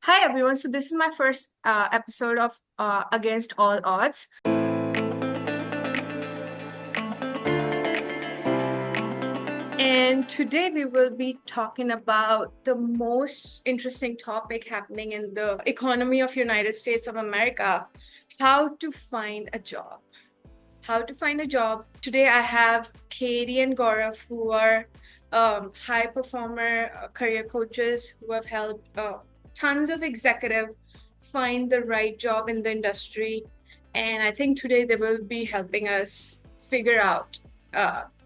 Hi everyone. So this is my first episode of Against All Odds, and today we will be talking about the most interesting topic happening in the economy of United States of America: how to find a job. How to find a job. Today I have Katie and Gaurav, who are high performer career coaches who have helped tons of executive find the right job in the industry. And I think today they will be helping us figure out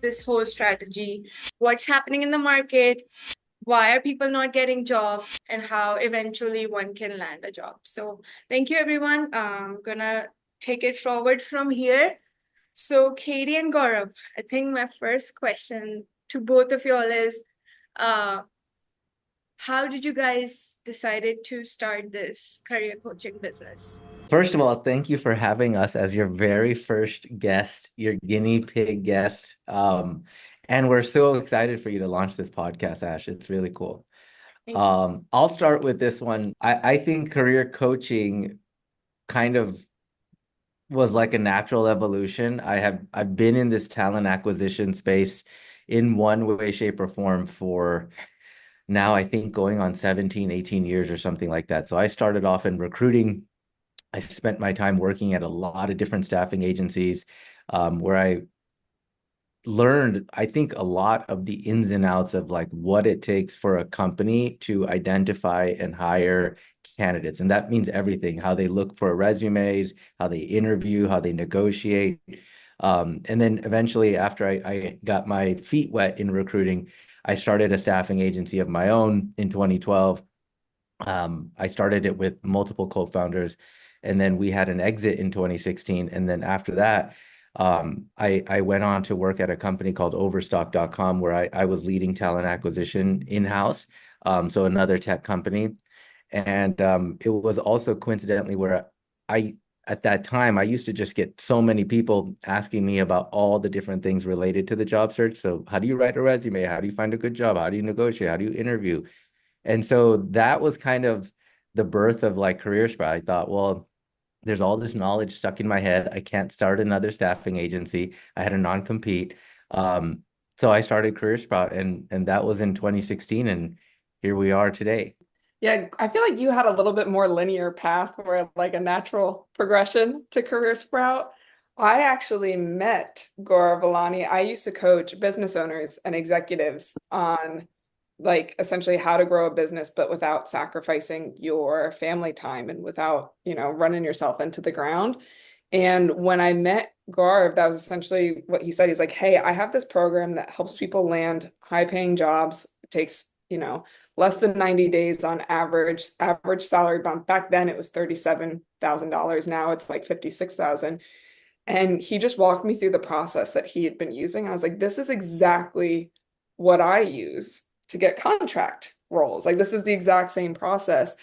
this whole strategy, what's happening in the market, why are people not getting jobs, and how eventually one can land a job. So thank you, everyone. I'm gonna take it forward from here. So, Katie and Gaurav, I think my first question to both of you all is, uh, how did you guys decided to start this career coaching business? First of all, thank you for having us as your very first guest, your guinea pig guest. And we're so excited for you to launch this podcast, Ash. It's really cool. Thank you. I'll start with this one. I think career coaching kind of was like a natural evolution. I've been in this talent acquisition space in one way, shape, or form for now, I think going on 17, 18 years or something like that. So I started off in recruiting. I spent my time working at a lot of different staffing agencies, where I learned, I think, a lot of the ins and outs of like what it takes for a company to identify and hire candidates. And that means everything, how they look for resumes, how they interview, how they negotiate. And then eventually, after I got my feet wet in recruiting, I started a staffing agency of my own in 2012. I started it with multiple co-founders, and then we had an exit in 2016. And then after that, I went on to work at a company called Overstock.com, where I was leading talent acquisition in-house. So another tech company. And it was also coincidentally where I, at that time, I used to just get so many people asking me about all the different things related to the job search. So how do you write a resume? How do you find a good job? How do you negotiate? How do you interview? And so that was kind of the birth of like Career Sprout. I thought, well, there's all this knowledge stuck in my head. I can't start another staffing agency. I had a non-compete. So I started Career Sprout, and that was in 2016, and here we are today. Yeah, I feel like you had a little bit more linear path where like a natural progression to career sprout. I actually met Gaurav Villani. I used to coach business owners and executives on like essentially how to grow a business, but without sacrificing your family time and without, running yourself into the ground. And when I met Gaurav, that was essentially what he said. He's like, hey, I have this program that helps people land high paying jobs. It takes, less than 90 days on average salary bump. Back then it was $37,000. Now it's like 56,000. And he just walked me through the process that he had been using. I was like, this is exactly what I use to get contract roles. Like this is the exact same process.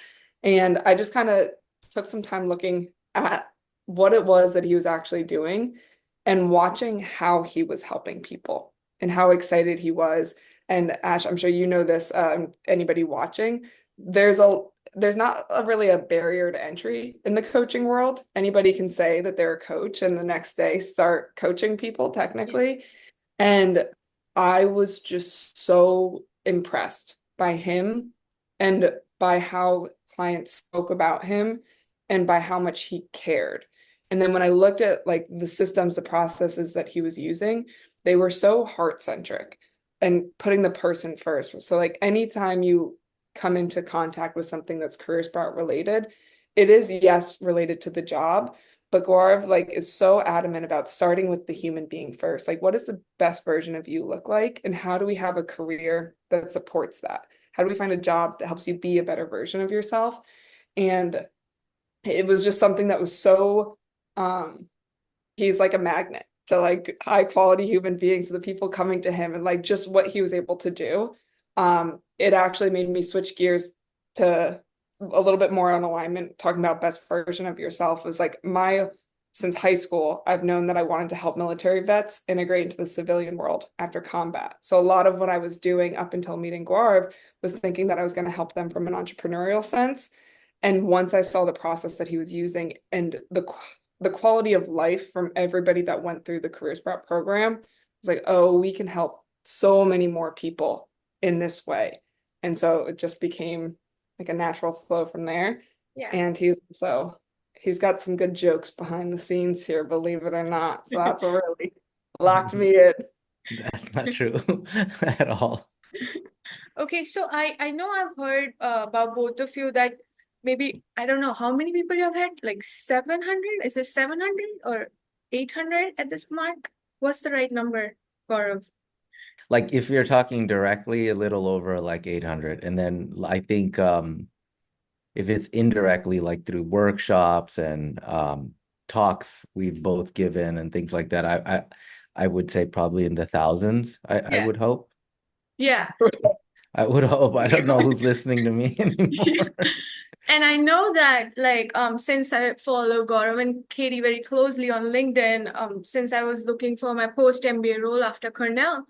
And I just kind of took some time looking at what it was that he was actually doing and watching how he was helping people and how excited he was. And Ash, I'm sure you know this, anybody watching, there's a there's not really a barrier to entry in the coaching world. Anybody can say that they're a coach and the next day start coaching people Yeah. technically. And I was just so impressed by him and by how clients spoke about him and by how much he cared. And then when I looked at like the systems, the processes that he was using, they were so heart-centric and putting the person first. So like anytime you come into contact with something that's career sprout related, it is yes related to the job, but Gaurav like is so adamant about starting with the human being first. Like, what does the best version of you look like, and how do we have a career that supports that? How do we find a job that helps you be a better version of yourself? And it was just something that was so he's like a magnet to like high quality human beings, so the people coming to him and like just what he was able to do. It actually made me switch gears to a little bit more on alignment, talking about best version of yourself was like my since high school, I've known that I wanted to help military vets integrate into the civilian world after combat. So a lot of what I was doing up until meeting Gaurav was thinking that I was going to help them from an entrepreneurial sense. And once I saw the process that he was using and the quality of life from everybody that went through the Career Sprout program, I was like, oh, we can help so many more people in this way. And so it just became like a natural flow from there. Yeah. And he's got some good jokes behind the scenes here, believe it or not. So that's what really locked me in. That's not true at all. Okay, so I know I've heard about both of you that maybe I don't know how many people you have had, like 700? Is it 700 or 800 at this mark? What's the right number, Gaurav? Like if you're talking directly, a little over like 800. And then I think if it's indirectly, like through workshops and talks we've both given and things like that, I would say probably in the thousands, I Yeah. would hope. Yeah. I would hope. I don't know who's listening to me Yeah. anymore. And I know that like since I follow Gaurav and Katie very closely on LinkedIn, since I was looking for my post MBA role after Cornell,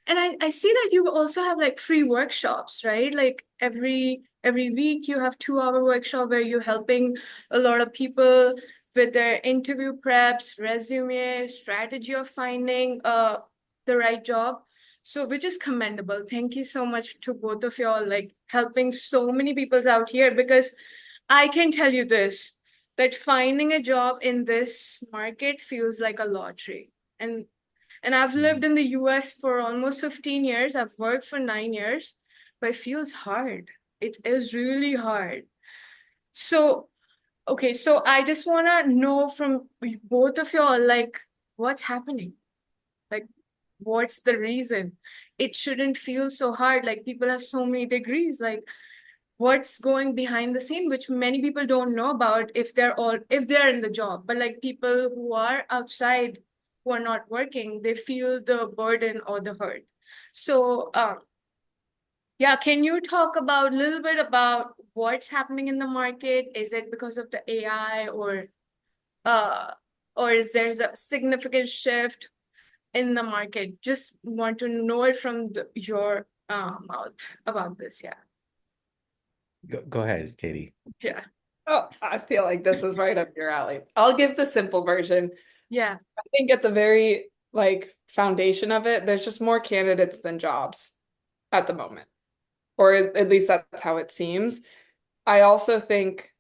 and I see that you also have like free workshops, right? Like every week you have 2 hour workshop where you're helping a lot of people with their interview preps, resume, strategy of finding the right job. So which is commendable. Thank you so much to both of y'all, like helping so many people out here, because I can tell you this, that finding a job in this market feels like a lottery. And I've lived in the US for almost 15 years. I've worked for 9 years, but it feels hard. It is really hard. So, okay, so I just want to know from both of y'all, like, what's happening? Like, what's the reason? It shouldn't feel so hard. Like, people have so many degrees. Like, what's going behind the scene, which many people don't know about if they're in the job. But like people who are outside, who are not working, they feel the burden or the hurt. So yeah, can you talk about a little bit about what's happening in the market? Is it because of the AI, uh or is there's a significant shift in the market? Just want to know it from your mouth about this. Yeah. Go ahead, Katie. Yeah. Oh, I feel like this is right up your alley. I'll give the simple version. Yeah. I think at the very like foundation of it, there's just more candidates than jobs at the moment, or at least that's how it seems. I also think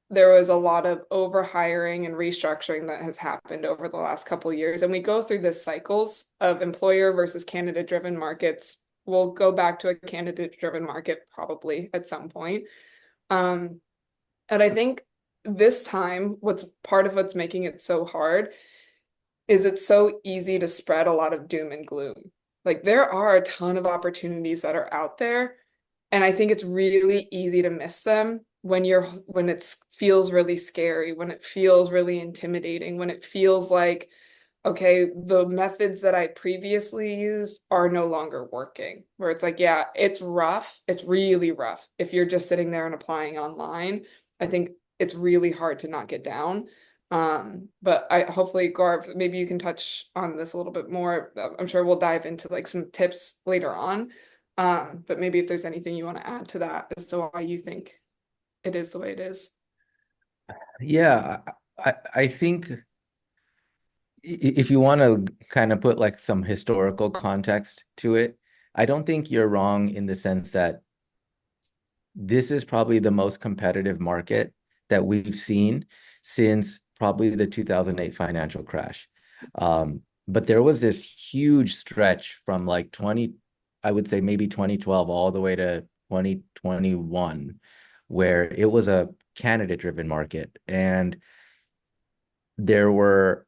there was a lot of overhiring and restructuring that has happened over the last couple of years, and we go through this cycles of employer versus candidate-driven markets. We'll go back to a candidate-driven market probably at some point. And I think this time, what's part of what's making it so hard is it's so easy to spread a lot of doom and gloom. Like there are a ton of opportunities that are out there, and I think it's really easy to miss them when it feels really scary, when it feels really intimidating, when it feels like, okay, the methods that I previously used are no longer working. Where it's like, yeah, it's rough. It's really rough. If you're just sitting there and applying online, I think it's really hard to not get down. But hopefully, Garv, maybe you can touch on this a little bit more. I'm sure we'll dive into like some tips later on. But maybe if there's anything you want to add to that as to why you think it is the way it is. Yeah, I think if you want to kind of put like some historical context to it, I don't think you're wrong in the sense that this is probably the most competitive market that we've seen since probably the 2008 financial crash. But there was this huge stretch from like I would say maybe 2012 all the way to 2021, where it was a candidate-driven market, and there were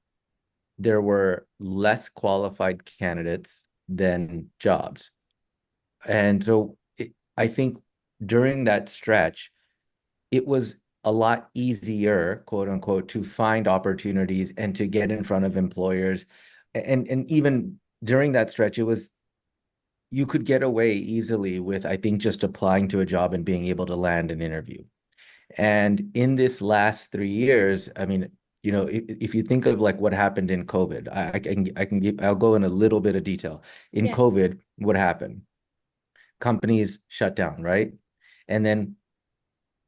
less qualified candidates than jobs. And so I think during that stretch, it was a lot easier, quote unquote, to find opportunities and to get in front of employers. And even during that stretch, you could get away easily with, I think, just applying to a job and being able to land an interview. And in this last 3 years, I mean, if you think of like what happened in COVID, I'll go in a little bit of detail. In Yeah. COVID, what happened? Companies shut down, right? And then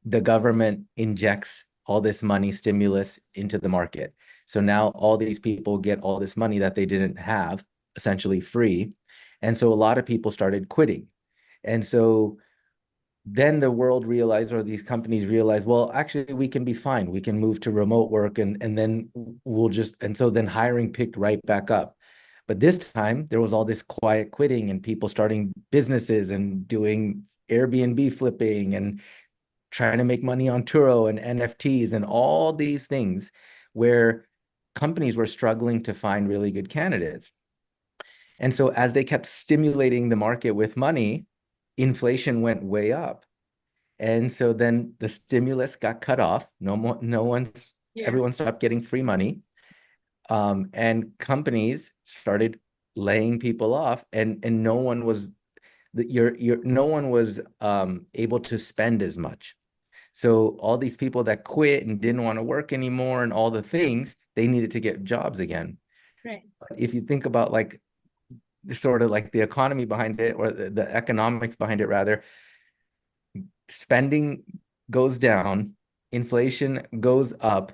the government injects all this money, stimulus into the market. So now all these people get all this money that they didn't have, essentially free. And so a lot of people started quitting. And so then the world realized, or these companies realized, well, actually, we can be fine. We can move to remote work, and then we'll just, and so then hiring picked right back up. But this time there was all this quiet quitting and people starting businesses and doing Airbnb flipping and trying to make money on Turo and NFTs and all these things where companies were struggling to find really good candidates. And so as they kept stimulating the market with money, inflation went way up. And so then the stimulus got cut off. No more, everyone stopped getting free money. And companies started laying people off, and no one was no one was able to spend as much. So all these people that quit and didn't want to work anymore and all the things, they needed to get jobs again. Right. But if you think about like sort of like the economy behind it, or the economics behind it rather, spending goes down, inflation goes up,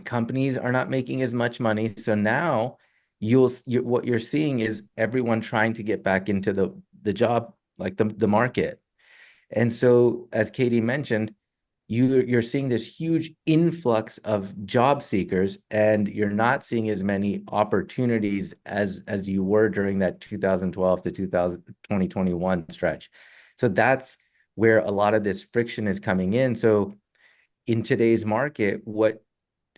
companies are not making as much money. So now what you're seeing is everyone trying to get back into the job, like the market. And so, as Katie mentioned, you're seeing this huge influx of job seekers, and you're not seeing as many opportunities as you were during that 2012 to 2021 stretch. So that's where a lot of this friction is coming in. So in today's market, what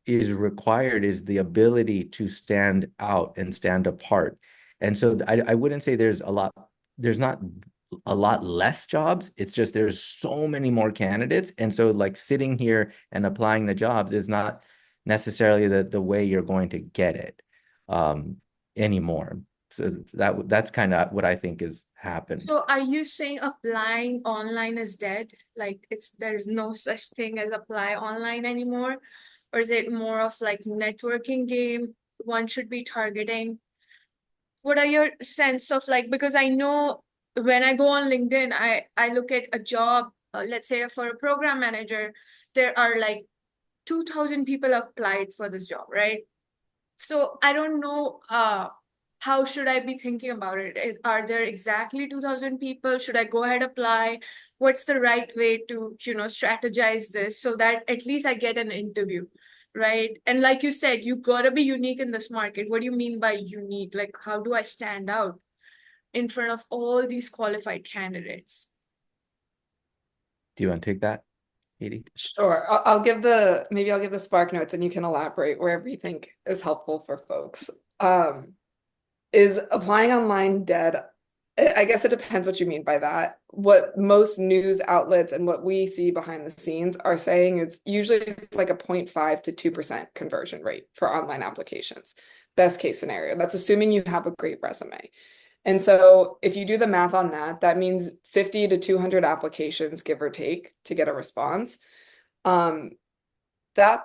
is required is the ability to stand out and stand apart. And so I wouldn't say there's not a lot less jobs. It's just there's so many more candidates. And so like sitting here and applying the jobs is not necessarily the way you're going to get it anymore. So that's kind of what I think has happened. So are you saying applying online is dead? Like there's no such thing as apply online anymore? Or is it more of like networking game one should be targeting? What are your sense of like, because I know when I go on LinkedIn, I look at a job, let's say for a program manager, there are like 2,000 people applied for this job, right? So I don't know how should I be thinking about it? Are there exactly 2,000 people? Should I go ahead apply? What's the right way to, strategize this so that at least I get an interview, right? And like you said, you gotta be unique in this market. What do you mean by unique? Like, how do I stand out in front of all these qualified candidates? Do you want to take that, Katie? Sure. Maybe I'll give the spark notes and you can elaborate wherever you think is helpful for folks. Is applying online dead? I guess it depends what you mean by that. What most news outlets and what we see behind the scenes are saying is usually it's like a 0.5 to 2% conversion rate for online applications. Best case scenario. That's assuming you have a great resume. And so if you do the math on that, that means 50 to 200 applications, give or take, to get a response. That,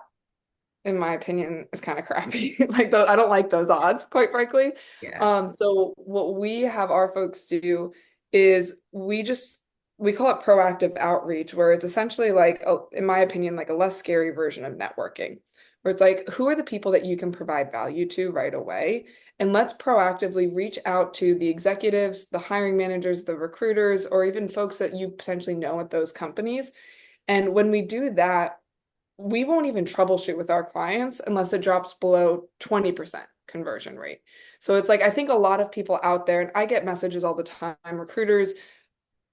in my opinion, is kind of crappy. Like I don't like those odds, quite frankly. Yeah. So what we have our folks do is we call it proactive outreach, where it's essentially like, in my opinion, like a less scary version of networking, where it's like, who are the people that you can provide value to right away? And let's proactively reach out to the executives, the hiring managers, the recruiters, or even folks that you potentially know at those companies. And when we do that, we won't even troubleshoot with our clients unless it drops below 20% conversion rate. So it's like, I think a lot of people out there, and I get messages all the time, recruiters,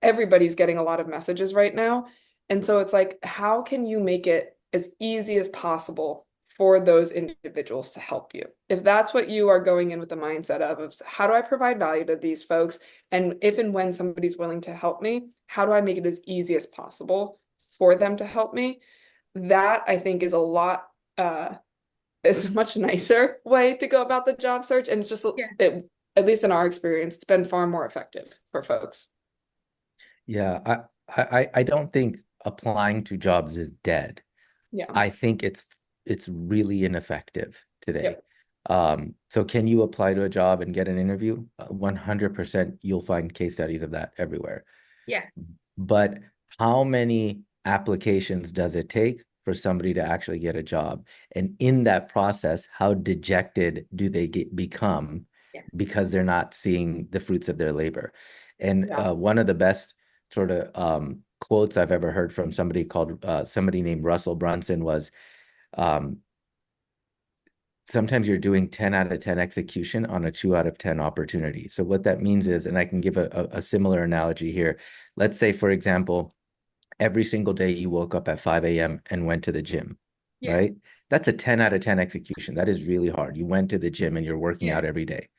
everybody's getting a lot of messages right now. And so it's like, how can you make it as easy as possible for those individuals to help you? If that's what you are going in with the mindset of how do I provide value to these folks? And if and when somebody's willing to help me, how do I make it as easy as possible for them to help me? That I think is a much nicer way to go about the job search. And it's just, at least in our experience, it's been far more effective for folks. Yeah, I don't think applying to jobs is dead. Yeah. I think it's really ineffective today. Yep. So can you apply to a job and get an interview? 100% you'll find case studies of that everywhere. Yeah. But how many applications does it take for somebody to actually get a job? And in that process, how dejected do they become Yeah. because they're not seeing the fruits of their labor? And Yeah. one of the best sort of quotes I've ever heard from somebody named Russell Brunson was, um, sometimes you're doing 10 out of 10 execution on a 2 out of 10 opportunity. So what that means is, and I can give a similar analogy here. Let's say, for example, every single day you woke up at 5 a.m. and went to the gym, Yeah. right? That's a 10 out of 10 execution. That is really hard. You went to the gym and you're working Yeah. out every day.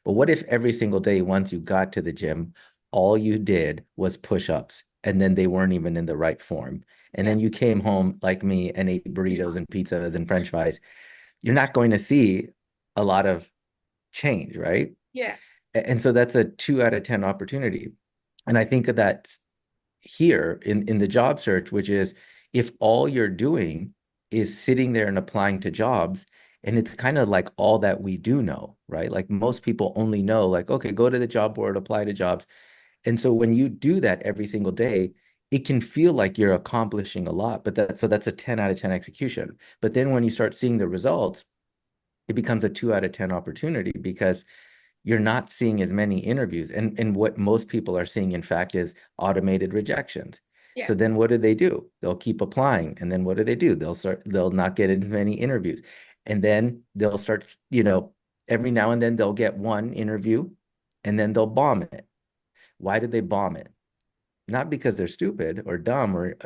But what if every single day, once you got to the gym, all you did was push-ups and then they weren't even in the right form? And Yeah. then you came home like me and ate burritos and pizzas and French fries. You're not going to see a lot of change, right? Yeah. And so that's a 2 out of 10 opportunity. And I think of that here in the job search, which is if all you're doing is sitting there and applying to jobs, and it's kind of like all that we do know, right? Like most people only know, like, okay, go to the job board, apply to jobs. And so when you do that every single day, it can feel like you're accomplishing a lot, but that's a 10 out of 10 execution. But then when you start seeing the results, it becomes a 2 out of 10 opportunity because you're not seeing as many interviews. And what most people are seeing, in fact, is automated rejections. Yeah. So then what do? They'll keep applying. And then what do? They'll not get as many interviews. And then they'll start, every now and then they'll get one interview and then they'll bomb it. Why did they bomb it? Not because they're stupid or dumb or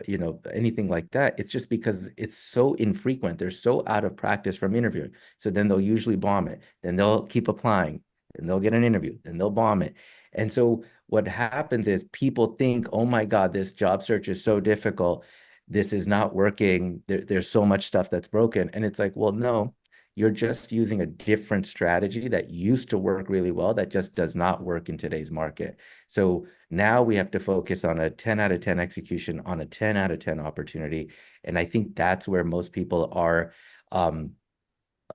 anything like that. It's just because it's so infrequent. They're so out of practice from interviewing. So then they'll usually bomb it. Then they'll keep applying and they'll get an interview. Then they'll bomb it. And so what happens is people think, oh my God, this job search is so difficult. This is not working. There's so much stuff that's broken. And it's like, well, no, you're just using a different strategy that used to work really well that just does not work in today's market. So now we have to focus on a 10 out of 10 execution on a 10 out of 10 opportunity. And I think that's where most people are,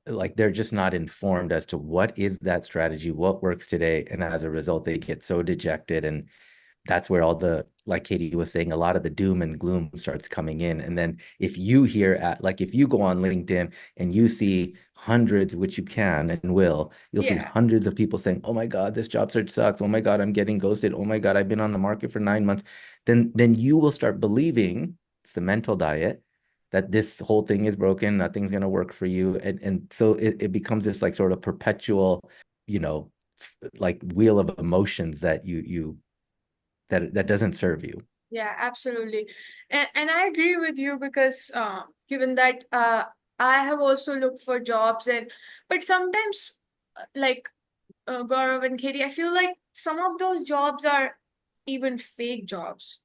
like they're just not informed as to what is that strategy, what works today. And as a result, they get so dejected. And that's where all the, like Katie was saying, a lot of the doom and gloom starts coming in. And then if you if you go on LinkedIn and you see hundreds, which you can and will, you'll see Yeah. hundreds of people saying, oh my God, this job search sucks. Oh my God, I'm getting ghosted. Oh my God, I've been on the market for 9 months. Then you will start believing, it's the mental diet, that this whole thing is broken, nothing's going to work for you. And so it becomes this like sort of perpetual, like wheel of emotions that that doesn't serve you. Yeah, absolutely. And I agree with you because given that I have also looked for jobs but sometimes like Gaurav and Katie, I feel like some of those jobs are even fake jobs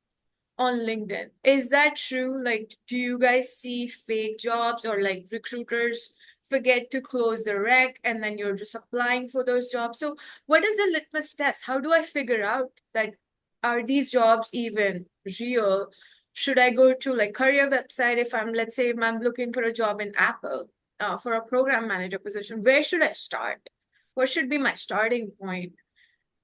on LinkedIn. Is that true? Like, do you guys see fake jobs or like recruiters forget to close the rec and then you're just applying for those jobs? So, what is the litmus test? How do I figure out that are these jobs even real? Should I go to like career website if let's say, if I'm looking for a job in Apple for a program manager position? Where should I start? What should be my starting point?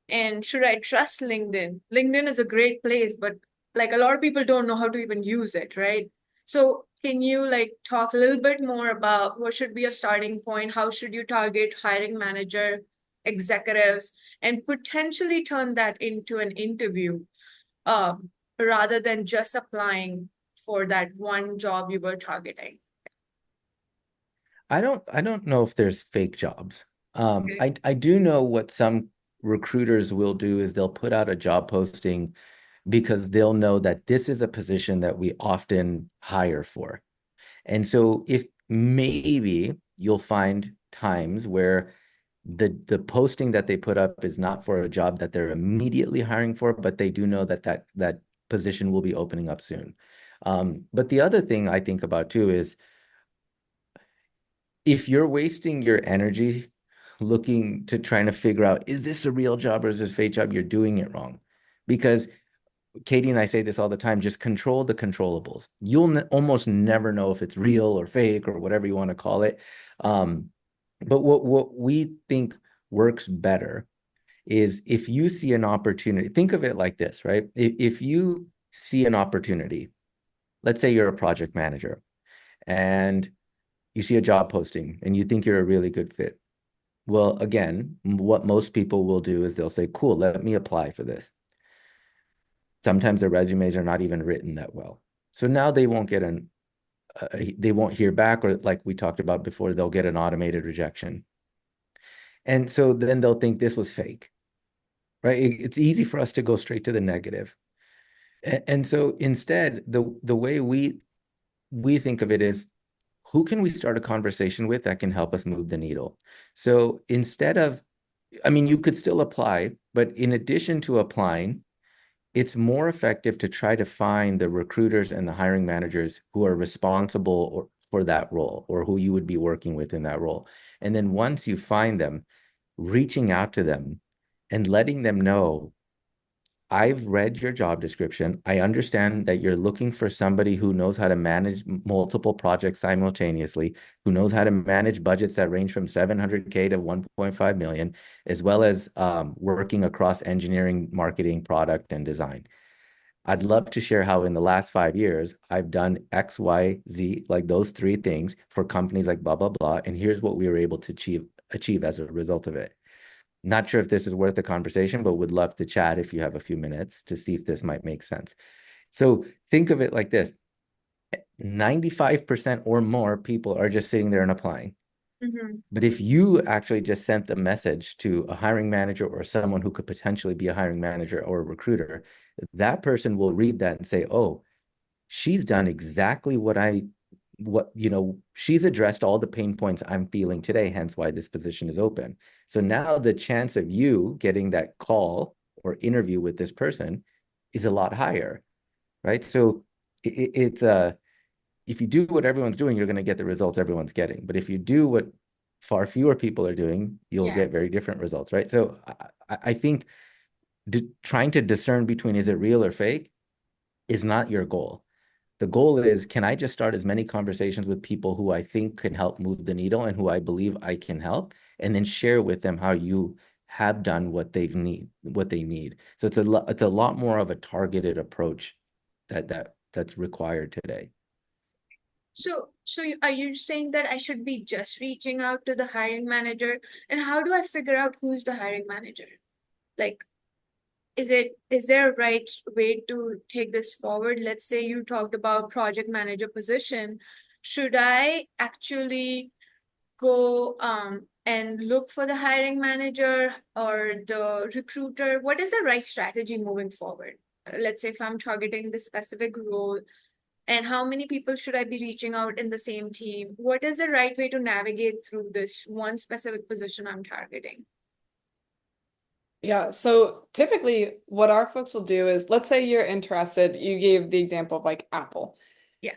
And should I trust LinkedIn? LinkedIn is a great place, but like a lot of people don't know how to even use it, right? So can you like talk a little bit more about what should be a starting point? How should you target hiring manager, executives, and potentially turn that into an interview, rather than just applying for that one job you were targeting? I don't know if there's fake jobs. Okay. I do know what some recruiters will do is they'll put out a job posting because they'll know that this is a position that we often hire for. And so if maybe you'll find times where the posting that they put up is not for a job that they're immediately hiring for, but they do know that position will be opening up soon. But the other thing I think about too is if you're wasting your energy looking to trying to figure out, is this a real job or is this a fake job? You're doing it wrong. Because Katie and I say this all the time, just control the controllables. You'll almost never know if it's real or fake or whatever you want to call it. But what we think works better is if you see an opportunity, think of it like this, right? If you see an opportunity, let's say you're a project manager and you see a job posting and you think you're a really good fit. Well, again, what most people will do is they'll say, cool, let me apply for this. Sometimes their resumes are not even written that well. So now they won't get they won't hear back, or like we talked about before, they'll get an automated rejection. And so then they'll think this was fake, right? It's easy for us to go straight to the negative. And so instead, the way we think of it is, who can we start a conversation with that can help us move the needle? So instead of, I mean, you could still apply, but in addition to applying, it's more effective to try to find the recruiters and the hiring managers who are responsible for that role, or who you would be working with in that role. And then once you find them, reaching out to them and letting them know, I've read your job description. I understand that you're looking for somebody who knows how to manage multiple projects simultaneously, who knows how to manage budgets that range from 700K to 1.5 million, as well as working across engineering, marketing, product, and design. I'd love to share how in the last 5 years, I've done X, Y, Z, like those three things for companies like blah, blah, blah. And here's what we were able to achieve as a result of it. Not sure if this is worth the conversation, but would love to chat if you have a few minutes to see if this might make sense. So think of it like this. 95% or more people are just sitting there and applying. Mm-hmm. But if you actually just sent a message to a hiring manager or someone who could potentially be a hiring manager or a recruiter, that person will read that and say, oh, she's done exactly she's addressed all the pain points I'm feeling today, hence why this position is open. So now the chance of you getting that call or interview with this person is a lot higher, right? So it's if you do what everyone's doing, you're going to get the results everyone's getting. But if you do what far fewer people are doing, you'll Yeah. get very different results, right? So I think trying to discern between is it real or fake is not your goal. The goal is, can I just start as many conversations with people who I think can help move the needle and who I believe I can help, and then share with them how you have done what they need. So it's a lot more of a targeted approach that's required today. Are you saying that I should be just reaching out to the hiring manager? And how do I figure out who's the hiring manager? Like, is there a right way to take this forward? Let's say you talked about project manager position. Should I actually go and look for the hiring manager or the recruiter? What is the right strategy moving forward? Let's say if I'm targeting the specific role, and how many people should I be reaching out in the same team? What is the right way to navigate through this one specific position I'm targeting? Yeah, so typically what our folks will do is, let's say you're interested, you gave the example of like Apple. Yeah.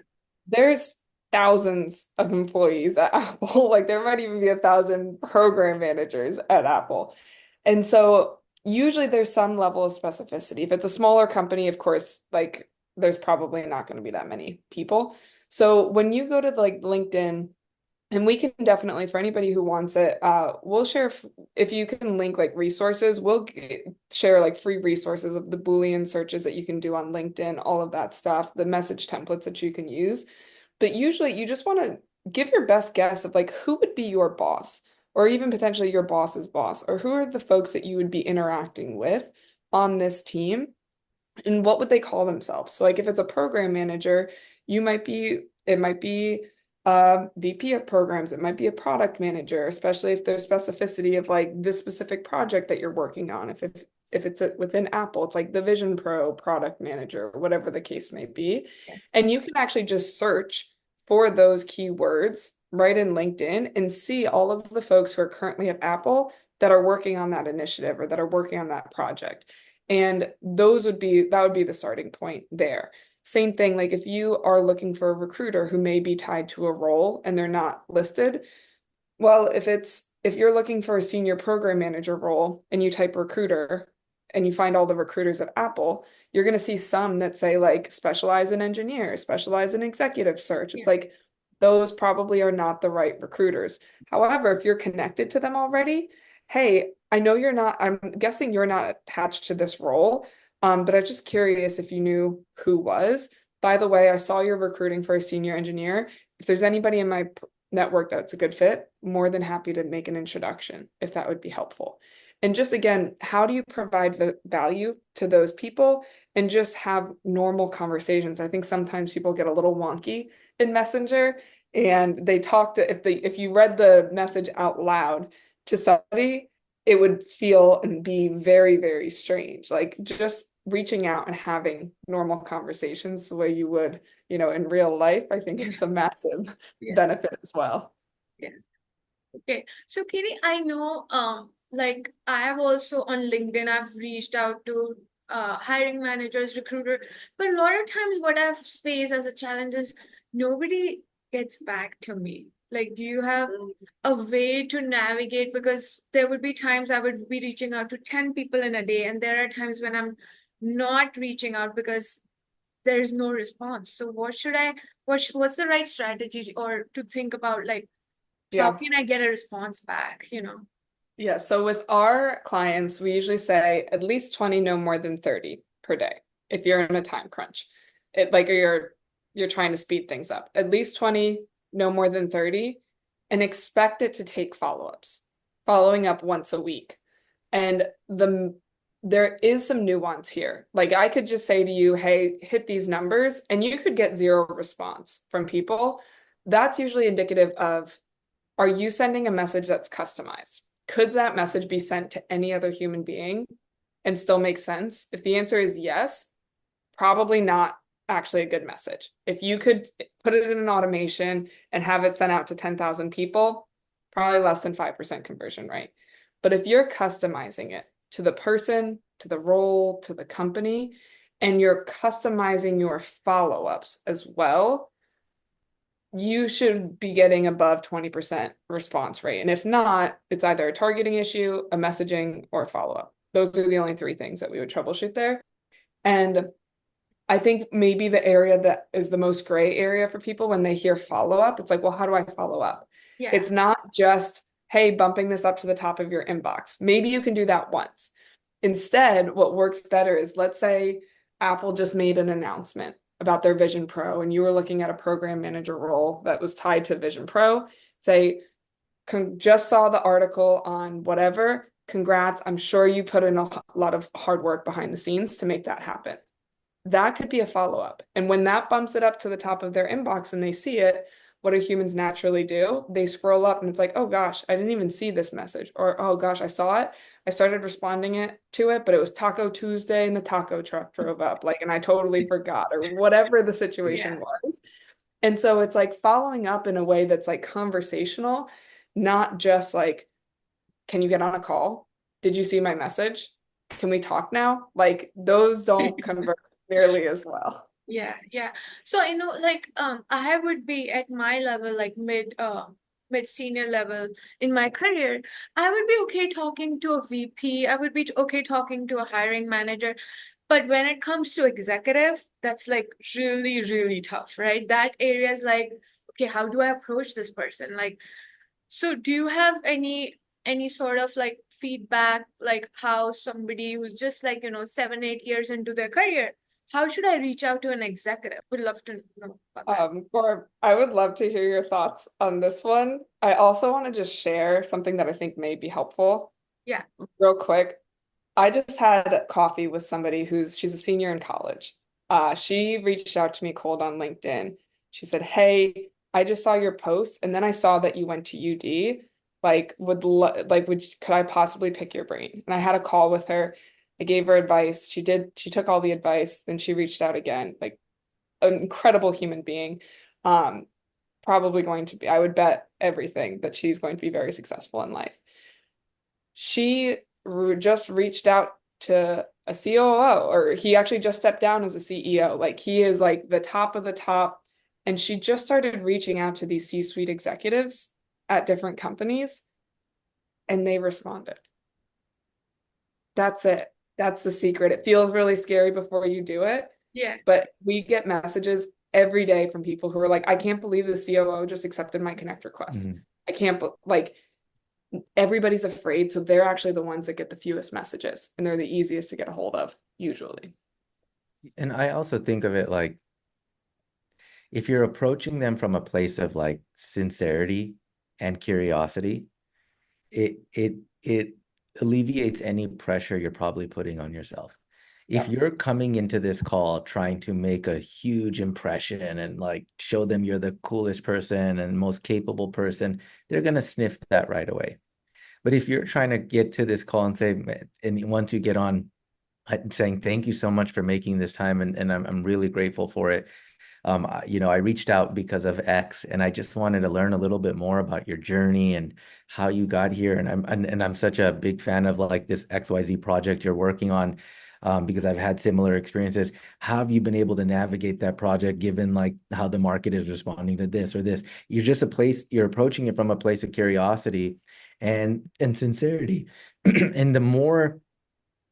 There's thousands of employees at Apple. Like there might even be 1,000 program managers at Apple. And so usually there's some level of specificity. If it's a smaller company, of course, like there's probably not going to be that many people. So when you go to like LinkedIn, and we can definitely, for anybody who wants it, we'll share, if you can link like resources, we'll share like free resources of the Boolean searches that you can do on LinkedIn, all of that stuff, the message templates that you can use. But usually you just want to give your best guess of like who would be your boss, or even potentially your boss's boss, or who are the folks that you would be interacting with on this team, and what would they call themselves? So like if it's a program manager, it might be VP of programs, it might be a product manager, especially if there's specificity of like this specific project that you're working on. If it's within Apple, it's like the Vision Pro product manager, whatever the case may be. Yeah. And you can actually just search for those keywords right in LinkedIn and see all of the folks who are currently at Apple that are working on that initiative or that are working on that project. And that would be the starting point there. Same thing, like if you are looking for a recruiter who may be tied to a role and they're not listed, well, if you're looking for a senior program manager role and you type recruiter and you find all the recruiters at Apple, you're going to see some that say like specialize in engineers, specialize in executive search. It's like those probably are not the right recruiters. However, if you're connected to them already, hey, I'm guessing you're not attached to this role, but I'm just curious if you knew who was. by the way, I saw you're recruiting for a senior engineer. If there's anybody in my network that's a good fit, more than happy to make an introduction if that would be helpful. And just again, how do you provide the value to those people and just have normal conversations? I think sometimes people get a little wonky in Messenger and they talk to, if you read the message out loud to somebody, it would feel and be very, very strange. Like just reaching out and having normal conversations the way you would, in real life, I think is a massive Yeah. benefit as well. Yeah. Okay. So Katie, I know like I have also on LinkedIn, I've reached out to hiring managers, recruiter, but a lot of times what I've faced as a challenge is nobody gets back to me. Like, do you have a way to navigate? Because there would be times I would be reaching out to 10 people in a day, and there are times when I'm not reaching out because there's no response. So what should I, what's the right strategy or to think about, like, how Yeah. can I get a response back, you know? Yeah. So with our clients, we usually say at least 20, no more than 30 per day. If you're in a time crunch, or you're trying to speed things up, at least 20, no more than 30, and expect it to take follow-ups, following up once a week. And there is some nuance here. Like I could just say to you, hey, hit these numbers, and you could get zero response from people. That's usually indicative of, are you sending a message that's customized? Could that message be sent to any other human being and still make sense? If the answer is yes, probably not actually a good message. If you could put it in an automation and have it sent out to 10,000 people, probably less than 5% conversion rate. But if you're customizing it to the person, to the role, to the company, and you're customizing your follow-ups as well, you should be getting above 20% response rate. And if not, it's either a targeting issue, a messaging, or a follow-up. Those are the only three things that we would troubleshoot there. And I think maybe the area that is the most gray area for people when they hear follow-up, it's like, well, how do I follow up? Yeah. It's not just, hey, bumping this up to the top of your inbox. Maybe you can do that once. Instead, what works better is, let's say Apple just made an announcement about their Vision Pro and you were looking at a program manager role that was tied to Vision Pro. Say, just saw the article on whatever. Congrats. I'm sure you put in a lot of hard work behind the scenes to make that happen. That could be a follow-up. And when that bumps it up to the top of their inbox and they see it, what do humans naturally do? They scroll up and it's like, oh gosh, I didn't even see this message. Or, oh gosh, I saw it. I started responding to it, but it was Taco Tuesday and the taco truck drove up. Like, and I totally forgot, or whatever the situation was. And so it's like following up in a way that's like conversational, not just like, can you get on a call? Did you see my message? Can we talk now? Like those don't convert nearly as well. Yeah, yeah. So I know, like, I would be at my level, like mid senior level in my career. I would be okay talking to a VP. I would be okay talking to a hiring manager. But when it comes to executive, that's like really, really tough, right? That area is like, okay, how do I approach this person? Like, so do you have any sort of like feedback, like how somebody who's just like, 7, 8 years into their career, how should I reach out to an executive? Would love to know about that. Or I would love to hear your thoughts on this one. I also want to just share something that I think may be helpful. Yeah. Real quick. I just had coffee with somebody she's a senior in college. She reached out to me cold on LinkedIn. She said, hey, I just saw your post and then I saw that you went to UD. Like, could I possibly pick your brain? And I had a call with her. I gave her advice. She took all the advice. Then she reached out again. Like, an incredible human being. Probably going to be, I would bet everything that she's going to be very successful in life. She just reached out to a COO, or he actually just stepped down as a CEO. Like he is like the top of the top. And she just started reaching out to these C-suite executives at different companies and they responded. That's it. That's the secret. It feels really scary before you do it. Yeah. But we get messages every day from people who are like, I can't believe the COO just accepted my connect request. Mm-hmm. I can't, like, everybody's afraid. So they're actually the ones that get the fewest messages and they're the easiest to get a hold of, usually. And I also think of it like if you're approaching them from a place of like sincerity and curiosity, it alleviates any pressure you're probably putting on yourself. If Yep. you're coming into this call trying to make a huge impression and like show them you're the coolest person and most capable person, they're going to sniff that right away. But if you're trying to get to this call and say, and once you get on, saying thank you so much for making this time, and I'm really grateful for it. I reached out because of X, and I just wanted to learn a little bit more about your journey and how you got here. And I'm such a big fan of like this XYZ project you're working on, because I've had similar experiences. How have you been able to navigate that project given like how the market is responding to this or this? You're approaching it from a place of curiosity and sincerity. And the more,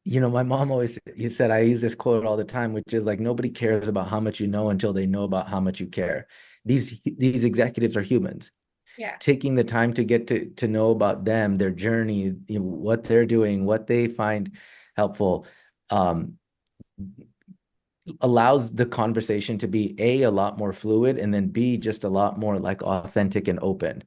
my mom always said, I use this quote all the time, which is like, nobody cares about how much you know until they know about how much you care. These executives are humans. Yeah. Taking the time to get to know about them, their journey, what they're doing, what they find helpful, um, allows the conversation to be a lot more fluid, and then B, just a lot more like authentic and open.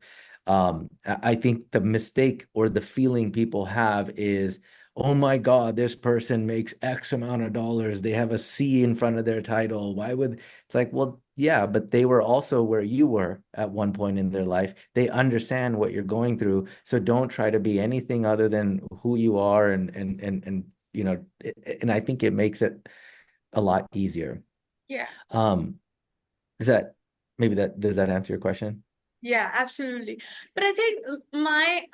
I think the mistake or the feeling people have is, oh my God, this person makes X amount of dollars. They have a C in front of their title. Why would it's like, well, yeah, but they were also where you were at one point in their life. They understand what you're going through. So don't try to be anything other than who you are. And I think it makes it a lot easier. Yeah. Um, is that maybe that does that answer your question? Yeah, absolutely. But I think my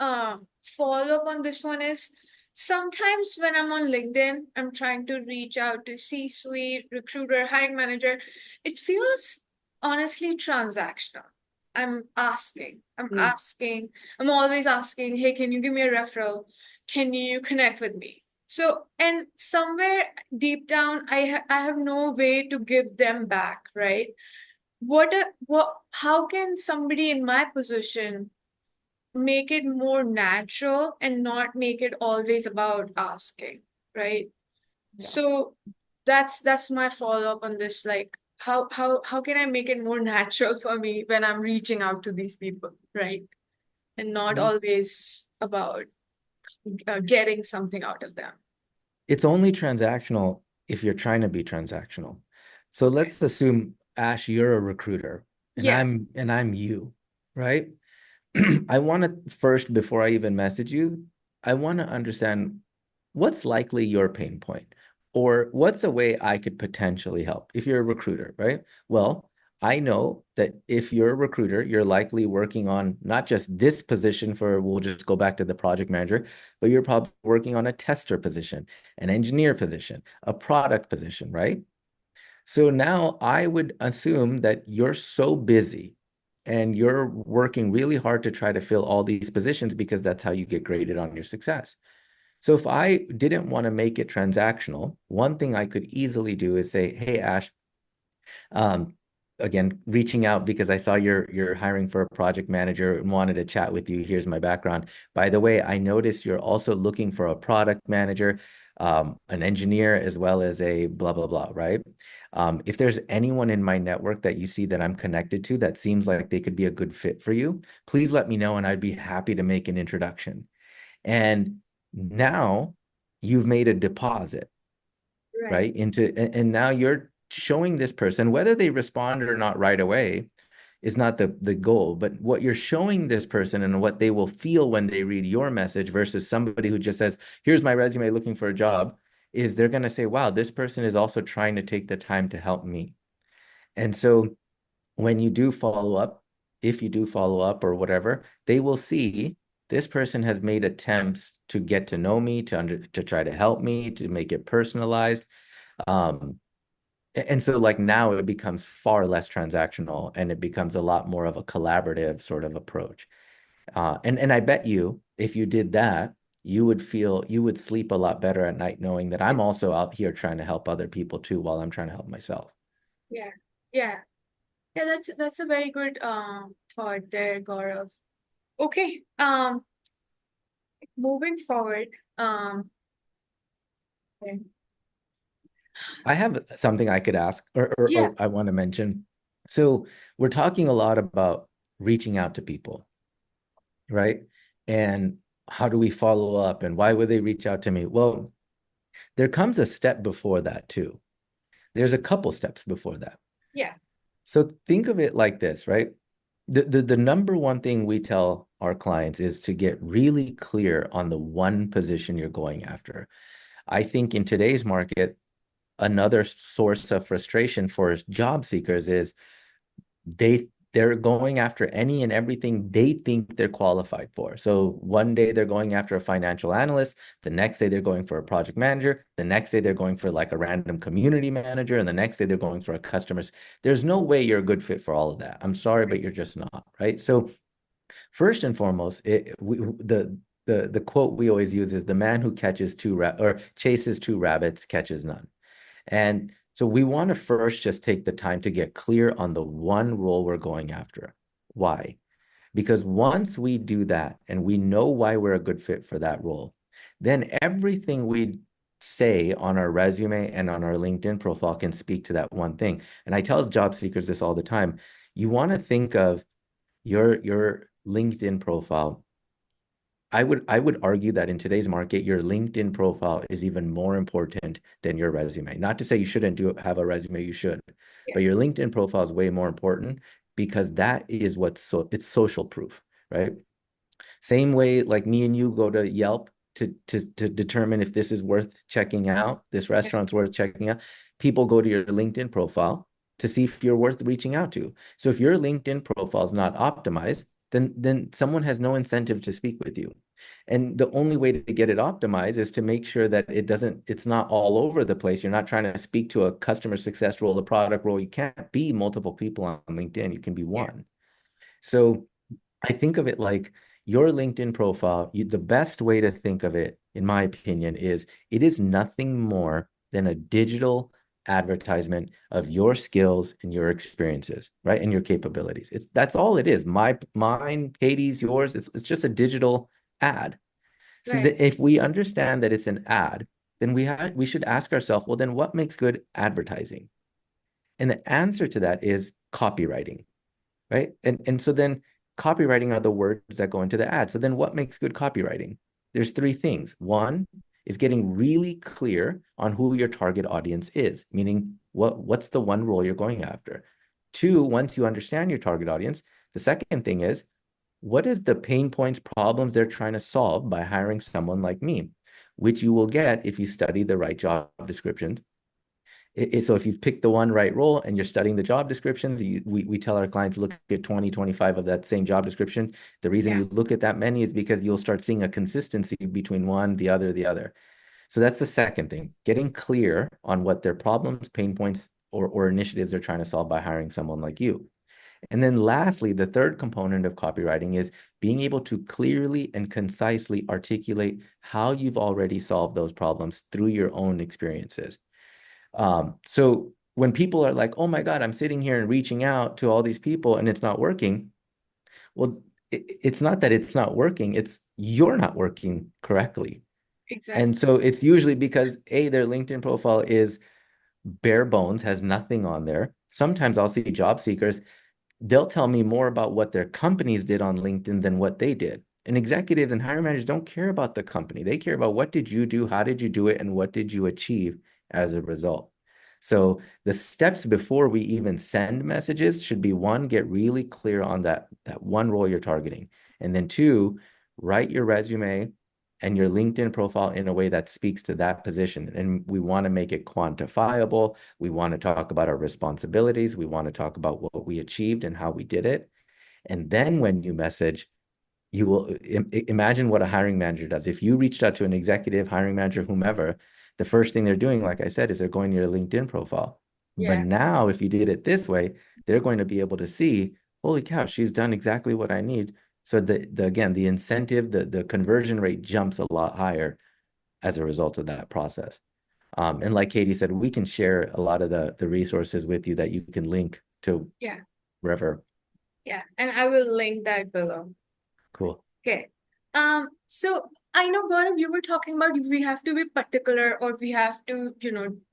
follow-up on this one is sometimes when I'm on LinkedIn, I'm trying to reach out to C-suite, recruiter, hiring manager, it feels honestly transactional. I'm Mm. asking, I'm always asking, hey, can you give me a referral? Can you connect with me? So, and somewhere deep down, I have no way to give them back, right? How can somebody in my position make it more natural and not make it always about asking, right? Yeah. So that's my follow-up on this. Like, how can I make it more natural for me when I'm reaching out to these people, right? And not Mm. always about getting something out of them. It's only transactional if you're trying to be transactional. So let's assume, Ash, you're a recruiter and Yeah, I'm you, right? I want to first, before I even message you, I want to understand what's likely your pain point, or what's a way I could potentially help if you're a recruiter, right? Well, I know that if you're a recruiter, you're likely working on not just this position for, we'll just go back to the project manager, but you're probably working on a tester position, an engineer position, a product position, right? So now I would assume that you're so busy and you're working really hard to try to fill all these positions because that's how you get graded on your success. So if I didn't want to make it transactional, one thing I could easily do is say, hey, Ash, um, again, reaching out because I saw you're hiring for a project manager and wanted to chat with you. Here's my background. By the way, I noticed you're also looking for a product manager, an engineer, as well as a blah, blah, blah, right? If there's anyone in my network that you see that I'm connected to that seems like they could be a good fit for you, please let me know and I'd be happy to make an introduction. And now you've made a deposit, right. right? And now you're showing this person, whether they respond or not right away is not the goal, but what you're showing this person and what they will feel when they read your message versus somebody who just says, here's my resume looking for a job, is they're going to say, wow, this person is also trying to take the time to help me. And so when you do follow up, if you do follow up or whatever, they will see this person has made attempts to get to know me, to try to help me, to make it personalized. Um, and so like now it becomes far less transactional and it becomes a lot more of a collaborative sort of approach. And I bet you if you did that, you would sleep a lot better at night knowing that I'm also out here trying to help other people too while I'm trying to help myself. Yeah, yeah, yeah. That's a very good thought there, Gaurav. Okay. Moving forward. Okay. I have something I could ask or Yeah. I want to mention. So we're talking a lot about reaching out to people, right? And how do we follow up and why would they reach out to me? Well, there comes a step before that too. There's a couple steps before that. Yeah. So think of it like this, right? The number one thing we tell our clients is to get really clear on the one position you're going after. I think in today's market, another source of frustration for job seekers is they're going after any and everything they think they're qualified for. So one day they're going after a financial analyst, the next day they're going for a project manager, the next day they're going for like a random community manager, and the next day they're going for a customer. There's no way you're a good fit for all of that. I'm sorry, but you're just not, right? So first and foremost, the quote we always use is the man who catches or chases two rabbits catches none. And so we want to first just take the time to get clear on the one role we're going after. Why? Because once we do that and we know why we're a good fit for that role, then everything we say on our resume and on our LinkedIn profile can speak to that one thing. And I tell job seekers this all the time. You want to think of your LinkedIn profile. I would argue that in today's market, your LinkedIn profile is even more important than your resume. Not to say you shouldn't have a resume, you should, Yeah. but your LinkedIn profile is way more important because that is it's social proof, right? Same way like me and you go to Yelp to determine if this is worth checking out, this restaurant's worth checking out. People go to your LinkedIn profile to see if you're worth reaching out to. So if your LinkedIn profile is not optimized, then someone has no incentive to speak with you. And the only way to get it optimized is to make sure that it's not all over the place. You're not trying to speak to a customer success role, a product role. You can't be multiple people on LinkedIn. You can be Yeah. one. So I think of it like your LinkedIn profile, the best way to think of it, in my opinion, is it is nothing more than a digital advertisement of your skills and your experiences, right? And your capabilities. That's all it is. Mine, Katie's, yours. It's just a digital ad. So Right. that if we understand that it's an ad, then we should ask ourselves, well, then what makes good advertising? And the answer to that is copywriting, right? And so then copywriting are the words that go into the ad. So then what makes good copywriting? There's three things. One is getting really clear on who your target audience is, meaning what's the one role you're going after. Two, once you understand your target audience, the second thing is what is the pain points, problems they're trying to solve by hiring someone like me, which you will get if you study the right job description. So if you've picked the one right role and you're studying the job descriptions, we tell our clients look at 20, 25 of that same job description. The reason Yeah. you look at that many is because you'll start seeing a consistency between one, the other, the other. So that's the second thing, getting clear on what their problems, pain points, or initiatives they're trying to solve by hiring someone like you. And then lastly, the third component of copywriting is being able to clearly and concisely articulate how you've already solved those problems through your own experiences. So when people are like, oh my God, I'm sitting here and reaching out to all these people and it's not working. Well, it's not that it's not working, it's you're not working correctly. And Exactly. so it's usually because their LinkedIn profile is bare bones, has nothing on there. Sometimes I'll see job seekers, they'll tell me more about what their companies did on LinkedIn than what they did. And executives and hiring managers don't care about the company. They care about what did you do, how did you do it, and what did you achieve as a result. So the steps before we even send messages should be one, get really clear on that one role you're targeting. And then two, write your resume and your LinkedIn profile in a way that speaks to that position. And we want to make it quantifiable. We want to talk about our responsibilities. We want to talk about what we achieved and how we did it. And then when you message, you will imagine what a hiring manager does. If you reached out to an executive, hiring manager, whomever, the first thing they're doing, like I said, is they're going to your LinkedIn profile. But Yeah. now, if you did it this way, they're going to be able to see, holy cow, she's done exactly what I need. So again, the incentive, the conversion rate jumps a lot higher as a result of that process. And like Katie said, we can share a lot of the resources with you that you can link to Yeah. wherever. Yeah. And I will link that below. Cool. Okay. So I know, Gaurav, you were talking about if we have to be particular or we have to,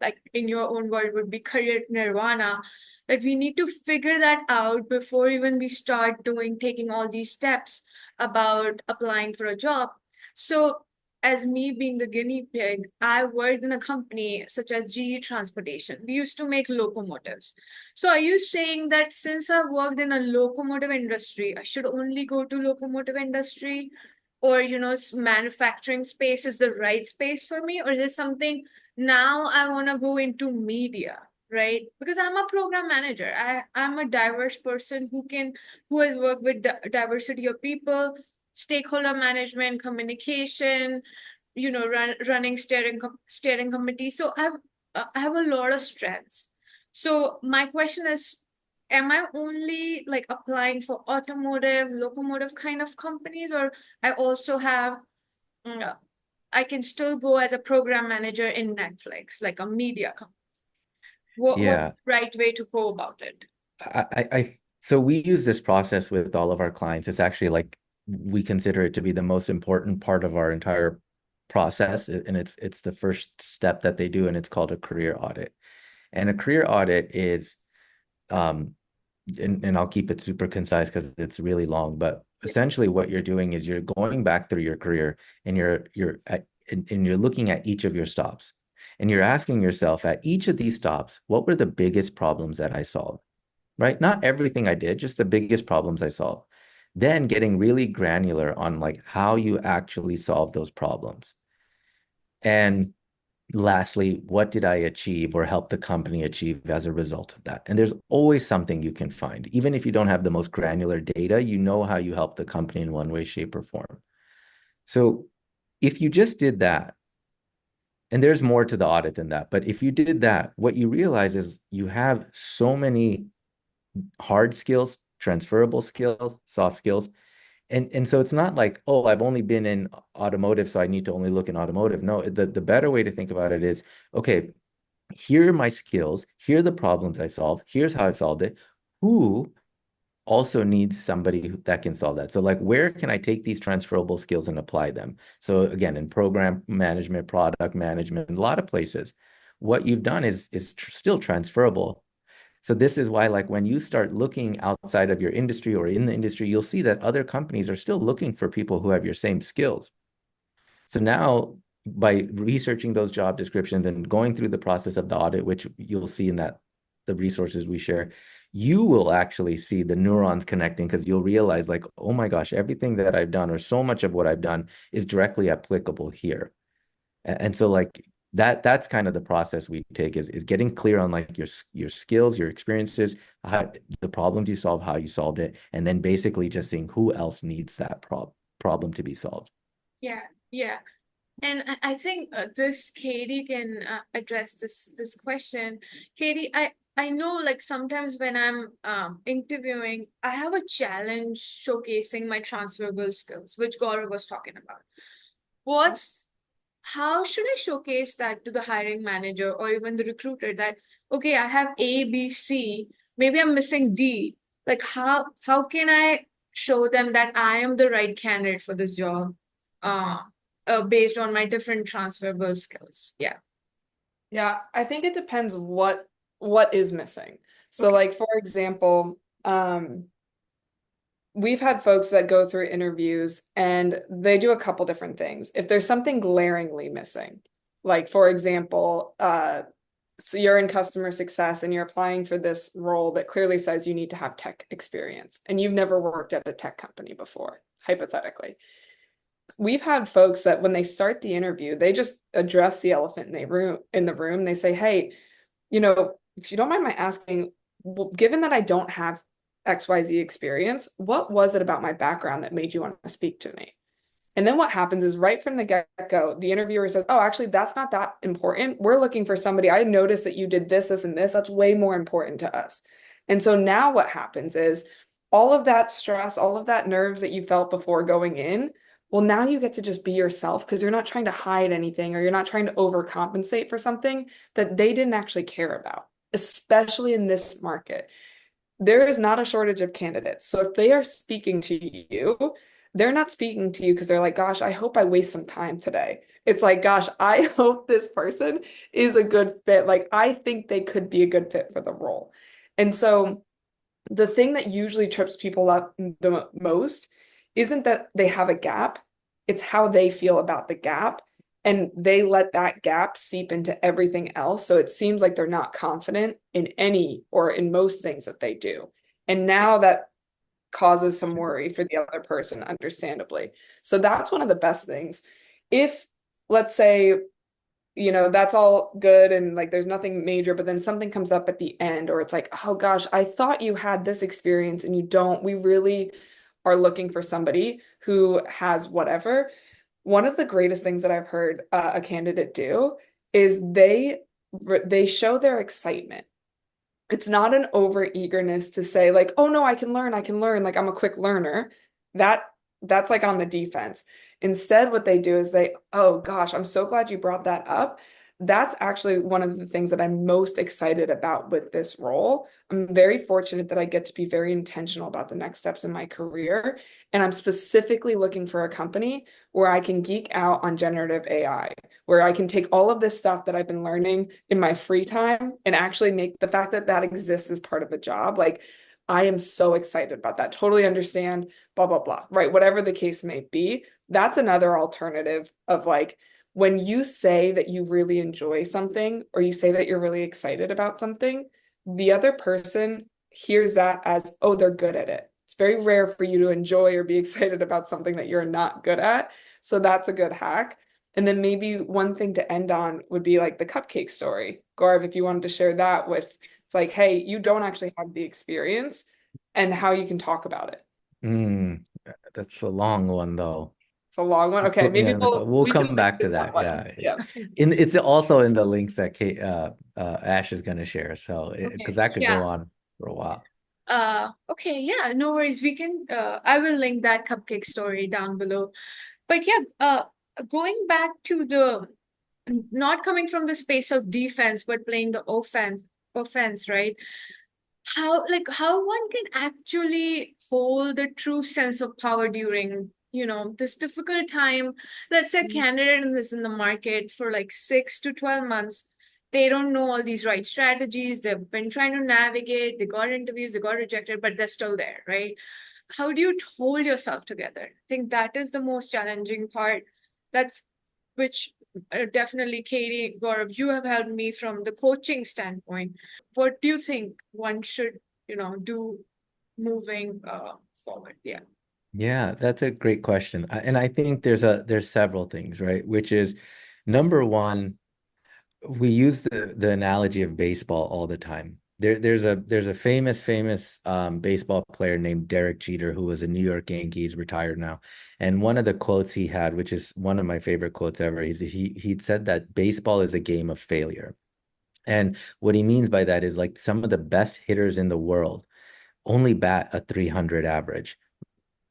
like in your own word would be career nirvana. that we need to figure that out before even we start taking all these steps about applying for a job. So as me being the guinea pig, I worked in a company such as GE Transportation. We used to make locomotives. So are you saying that since I've worked in a locomotive industry, I should only go to locomotive industry? Or, manufacturing space is the right space for me? Or is it something now I want to go into media, right? Because I'm a program manager. I'm a diverse person who has worked with diversity of people, stakeholder management, communication, running steering committee. So I have a lot of strengths. So my question is, am I only like applying for automotive, locomotive kind of companies, or I also have, mm, I can still go as a program manager in Netflix, like a media company? What's Yeah. the right way to go about it? So we use this process with all of our clients. It's actually like we consider it to be the most important part of our entire process, and it's the first step that they do, and it's called a career audit. And a career audit is, um, and I'll keep it super concise because it's really long, but essentially what you're doing is you're going back through your career and you're looking at each of your stops, and you're asking yourself at each of these stops, what were the biggest problems that I solved? Right? Not everything I did, just the biggest problems I solved. Then getting really granular on like how you actually solve those problems. And lastly, what did I achieve or help the company achieve as a result of that? And there's always something you can find. Even if you don't have the most granular data, you know how you help the company in one way, shape, or form. So if you just did that, and there's more to the audit than that, but if you did that, what you realize is you have so many hard skills, transferable skills, soft skills. And so it's not like, oh, I've only been in automotive, so I need to only look in automotive. No, the better way to think about it is, okay, here are my skills, here are the problems I solve, here's how I've solved it. Who also needs somebody that can solve that? So like, where can I take these transferable skills and apply them? So again, in program management, product management, a lot of places, what you've done is still transferable. So this is why, like, when you start looking outside of your industry or in the industry, you'll see that other companies are still looking for people who have your same skills. So now, by researching those job descriptions and going through the process of the audit, which you'll see in that the resources we share, you will actually see the neurons connecting, because you'll realize like, oh my gosh, everything that I've done or so much of what I've done is directly applicable here. And so like that's kind of the process we take is getting clear on like your skills, your experiences, how, the problems you solve, how you solved it, and then basically just seeing who else needs that problem to be solved. Yeah, yeah. And I think this Katie can address this question. Katie, I know like sometimes when I'm interviewing, I have a challenge showcasing my transferable skills, which Gaurav was talking about. What's How should I showcase that to the hiring manager or even the recruiter that, okay, I have A, B, C, maybe I'm missing D. Like how can I show them that I am the right candidate for this job, uh, based on my different transferable skills? Yeah. Yeah, I think it depends what is missing. So Okay. like for example, we've had folks that go through interviews and they do a couple different things. If there's something glaringly missing, like for example, so you're in customer success and you're applying for this role that clearly says you need to have tech experience and you've never worked at a tech company before, hypothetically. We've had folks that when they start the interview, they just address the elephant in the room. They say, "Hey, if you don't mind my asking, well, given that I don't have XYZ experience, what was it about my background that made you want to speak to me?" And then what happens is right from the get-go, the interviewer says, "Oh, actually, that's not that important. We're looking for somebody. I noticed that you did this, this, and this. That's way more important to us." And so now what happens is all of that stress, all of that nerves that you felt before going in, well, now you get to just be yourself because you're not trying to hide anything or you're not trying to overcompensate for something that they didn't actually care about, especially in this market. There is not a shortage of candidates. So if they are speaking to you, they're not speaking to you because they're like, gosh, I hope I waste some time today. It's like, gosh, I hope this person is a good fit. Like, I think they could be a good fit for the role. And so the thing that usually trips people up the most isn't that they have a gap, it's how they feel about the gap. And they let that gap seep into everything else. So it seems like they're not confident in any or in most things that they do. And now that causes some worry for the other person, understandably. So that's one of the best things. If, let's say, that's all good and like there's nothing major, but then something comes up at the end, or it's like, oh gosh, I thought you had this experience and you don't. We really are looking for somebody who has whatever. One of the greatest things that I've heard a candidate do is they show their excitement. It's not an over eagerness to say like, oh no, I can learn, like I'm a quick learner. That that's like on the defense. Instead, what they do is oh gosh, I'm so glad you brought that up. That's actually one of the things that I'm most excited about with this role. I'm very fortunate that I get to be very intentional about the next steps in my career. And I'm specifically looking for a company where I can geek out on generative AI, where I can take all of this stuff that I've been learning in my free time and actually make the fact that that exists as part of the job. Like, I am so excited about that. Totally understand, blah, blah, blah, right? Whatever the case may be, that's another alternative of like, when you say that you really enjoy something or you say that you're really excited about something, the other person hears that as, oh, they're good at it. It's very rare for you to enjoy or be excited about something that you're not good at. So that's a good hack. And then maybe one thing to end on would be like the cupcake story. Gaurav, if you wanted to share that with, it's like, hey, you don't actually have the experience and how you can talk about it. Mm, that's a long one though. It's a long one. Okay, Well, maybe yeah, we'll we can come link back to to that that. one. Yeah. Yeah. It's also in the links that Ash is going to share. So, because Okay. that could go Yeah. on for a while. Okay, yeah, no worries. We can I will link that cupcake story down below. But yeah, going back to the not coming from the space of defense, but playing the offense, right? How one can actually hold a true sense of power during, this difficult time. Let's say a candidate is in the market for like 6 to 12 months. They don't know all these right strategies. They've been trying to navigate. They got interviews, they got rejected, but they're still there, right? How do you hold yourself together? I think that is the most challenging part. That's which definitely, Katie, Gaurav, you have helped me from the coaching standpoint. What do you think one should, do moving forward? Yeah. Yeah, that's a great question. And I think there's several things, right? Which is number one, we use the analogy of baseball all the time. There's a famous baseball player named Derek Jeter who was a New York Yankee. He's retired now, and one of the quotes he had, which is one of my favorite quotes ever, he'd said that baseball is a game of failure, and what he means by that is like some of the best hitters in the world only bat a 300 average.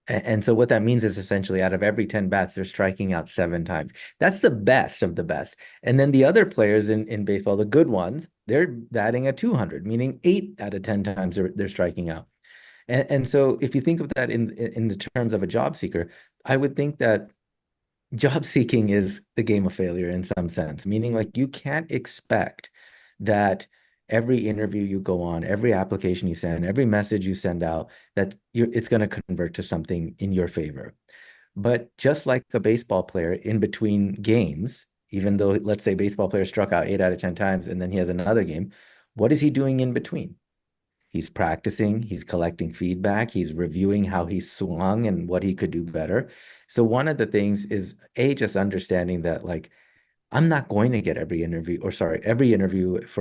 And so what that means is essentially out of every 10 bats, they're striking out 7 times. That's the best of the best. And then the other players in baseball, the good ones, they're batting at 200, meaning 8 out of 10 times they're striking out. And so if you think of that in the terms of a job seeker, I would think that job seeking is the game of failure in some sense, meaning like you can't expect that every interview you go on, every application you send, every message you send out, that it's going to convert to something in your favor. But just like a baseball player in between games, even though let's say baseball player struck out 8 out of 10 times and then he has another game, what is he doing in between? He's practicing, he's collecting feedback, he's reviewing how he swung and what he could do better. So one of the things is just understanding that like I'm not going to get every interview for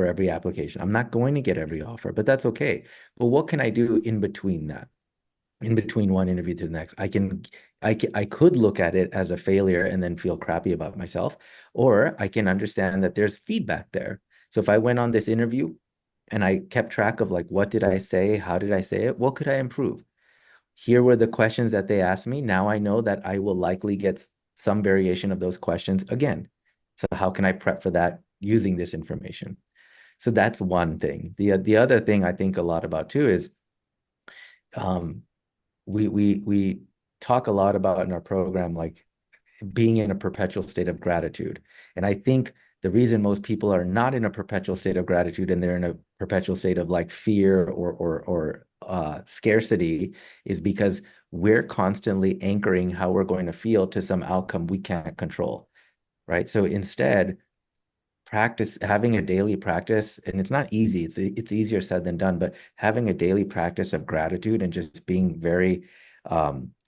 every application. I'm not going to get every offer, but that's okay. But what can I do in between that? In between one interview to the next, I could look at it as a failure and then feel crappy about myself, or I can understand that there's feedback there. So if I went on this interview and I kept track of like, what did I say? How did I say it? What could I improve? Here were the questions that they asked me. Now I know that I will likely get some variation of those questions again. So how can I prep for that using this information? So that's one thing. The other thing I think a lot about too is um, we talk a lot about in our program like being in a perpetual state of gratitude. And I think the reason most people are not in a perpetual state of gratitude and they're in a perpetual state of like fear or scarcity is because we're constantly anchoring how we're going to feel to some outcome we can't control, right? So instead, practice having a daily practice, and it's not easy, it's easier said than done, but having a daily practice of gratitude and just being very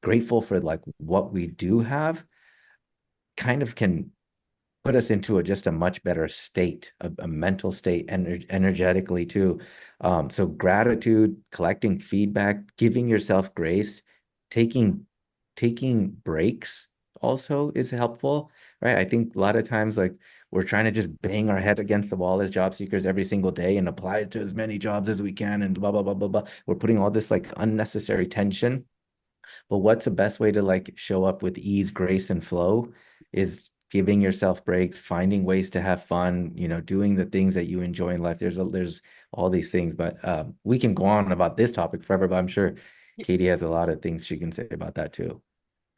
grateful for like what we do have kind of can put us into just a much better state, a mental state, energetically too. So gratitude, collecting feedback, giving yourself grace, taking breaks also is helpful, right? I think a lot of times like we're trying to just bang our head against the wall as job seekers every single day and apply it to as many jobs as we can and blah blah blah blah blah. We're putting all this like unnecessary tension. But what's the best way to like show up with ease, grace, and flow is giving yourself breaks, finding ways to have fun, doing the things that you enjoy in life. There's all these things, but we can go on about this topic forever, but I'm sure Katie has a lot of things she can say about that too.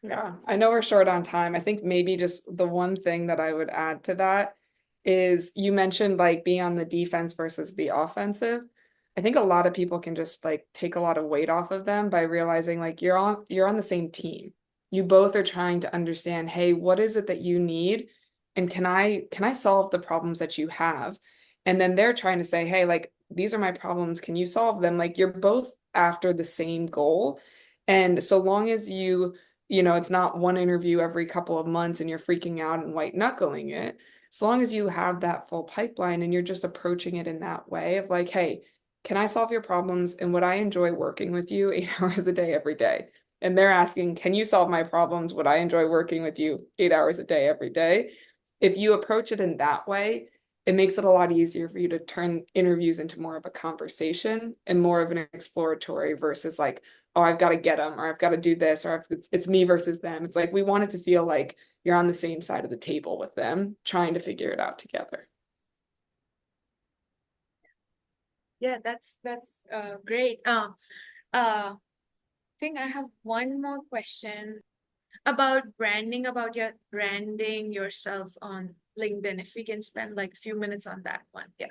Yeah, I know we're short on time. I think maybe just the one thing that I would add to that is you mentioned like being on the defense versus the offensive. I think a lot of people can just like take a lot of weight off of them by realizing like you're on the same team. You both are trying to understand, hey, what is it that you need? And can I solve the problems that you have? And then they're trying to say, hey, like these are my problems. Can you solve them? Like you're both after the same goal. And so long as it's not one interview every couple of months and you're freaking out and white knuckling it. As long as you have that full pipeline and you're just approaching it in that way of like, hey, can I solve your problems? And would I enjoy working with you 8 hours a day every day? And they're asking, can you solve my problems? Would I enjoy working with you 8 hours a day every day? If you approach it in that way, it makes it a lot easier for you to turn interviews into more of a conversation and more of an exploratory versus like, oh, I've got to get them or I've got to do this or it's me versus them. It's like we want it to feel like you're on the same side of the table with them, trying to figure it out together. Yeah, that's great. I think I have one more question about branding, about your branding yourself on LinkedIn. If we can spend like a few minutes on that one. Yeah.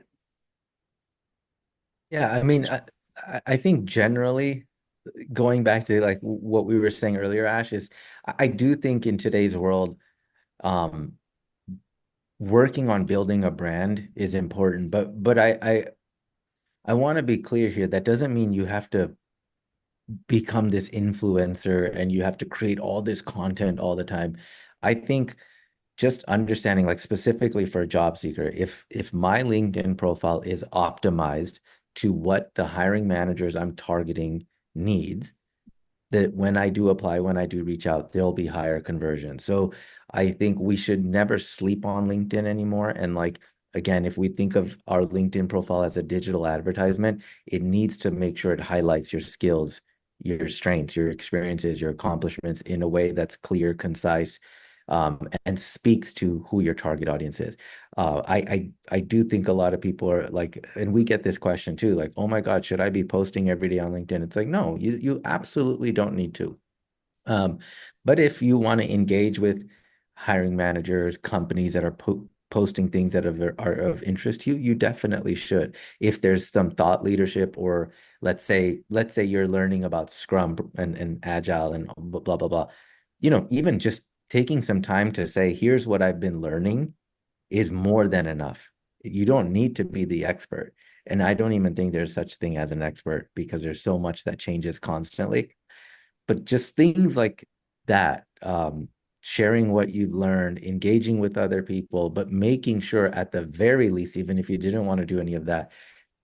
Yeah, I mean, I think generally going back to like what we were saying earlier, Ash, is I do think in today's world, um, working on building a brand is important, but I want to be clear here. That doesn't mean you have to become this influencer and you have to create all this content all the time. I think just understanding, like specifically for a job seeker, if my LinkedIn profile is optimized to what the hiring managers I'm targeting needs, that when I do apply, when I do reach out, there'll be higher conversion. So I think we should never sleep on LinkedIn anymore. And like, again, if we think of our LinkedIn profile as a digital advertisement, it needs to make sure it highlights your skills, your strengths, your experiences, your accomplishments in a way that's clear, concise, and speaks to who your target audience is. I do think a lot of people are like, and we get this question too, like, oh my God, should I be posting every day on LinkedIn? It's like, no, you absolutely don't need to. But if you want to engage with hiring managers, companies that are posting things that are of interest to you, you definitely should. If there's some thought leadership, or let's say you're learning about Scrum and Agile and blah blah blah, even just taking some time to say, here's what I've been learning is more than enough. You don't need to be the expert. And I don't even think there's such thing as an expert because there's so much that changes constantly. But just things like that, sharing what you've learned, engaging with other people, but making sure at the very least, even if you didn't want to do any of that,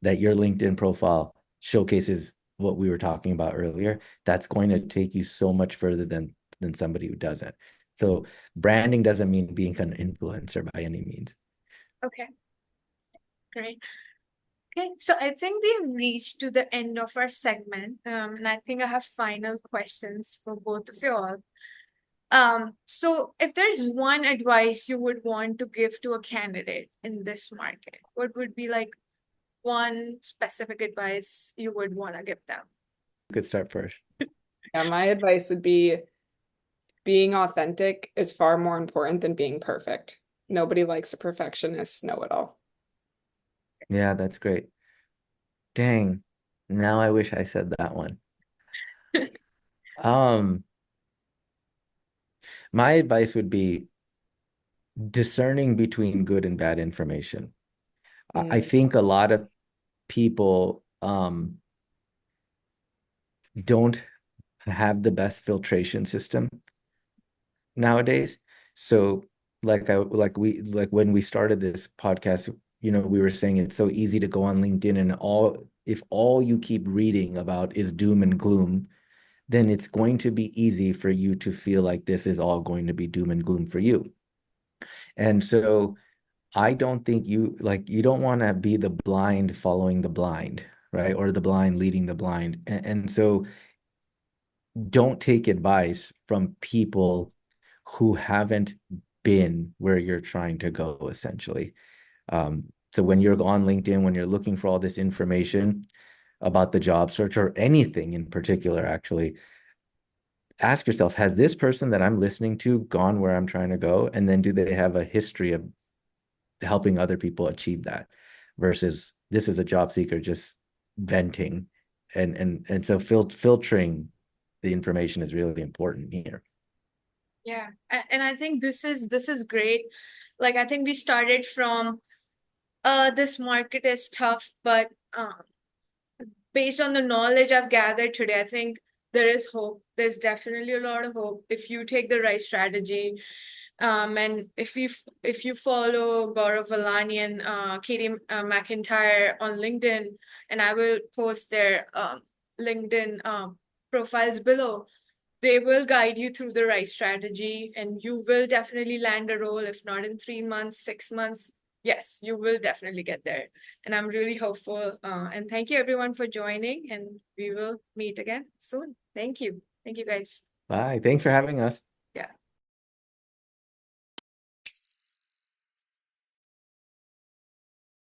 that your LinkedIn profile showcases what we were talking about earlier. That's going to take you so much further than somebody who doesn't. So branding doesn't mean being an influencer by any means. Okay, great. Okay, so I think we've reached to the end of our segment, and I think I have final questions for both of you all. So if there's one advice you would want to give to a candidate in this market, what would be like one specific advice you would want to give them? You could start first. Yeah, my advice would be being authentic is far more important than being perfect. Nobody likes a perfectionist know-it-all. Yeah, that's great. Dang. Now I wish I said that one. Um, my advice would be discerning between good and bad information. I Mm. think a lot of people don't have the best filtration system nowadays. So like when we started this podcast, we were saying it's so easy to go on LinkedIn and if all you keep reading about is doom and gloom, then it's going to be easy for you to feel like this is all going to be doom and gloom for you. And so I don't think you don't want to be the blind following the blind, right? Or the blind leading the blind. And so don't take advice from people who haven't been where you're trying to go, essentially. So when you're on LinkedIn, when you're looking for all this information about the job search or anything in particular, actually, ask yourself, has this person that I'm listening to gone where I'm trying to go? And then do they have a history of helping other people achieve that versus this is a job seeker just venting and so filtering the information is really important here. Yeah, and I think this is great. Like I think we started from this market is tough, but based on the knowledge I've gathered today, I think there is hope. There's definitely a lot of hope if you take the right strategy. And if you follow Gaurav Valani and Katie McIntyre on LinkedIn, and I will post their LinkedIn profiles below, they will guide you through the right strategy, and you will definitely land a role. If not in 3 months, 6 months, yes, you will definitely get there. And I'm really hopeful. And thank you everyone for joining, and we will meet again soon. Thank you. Thank you guys. Bye, thanks for having us.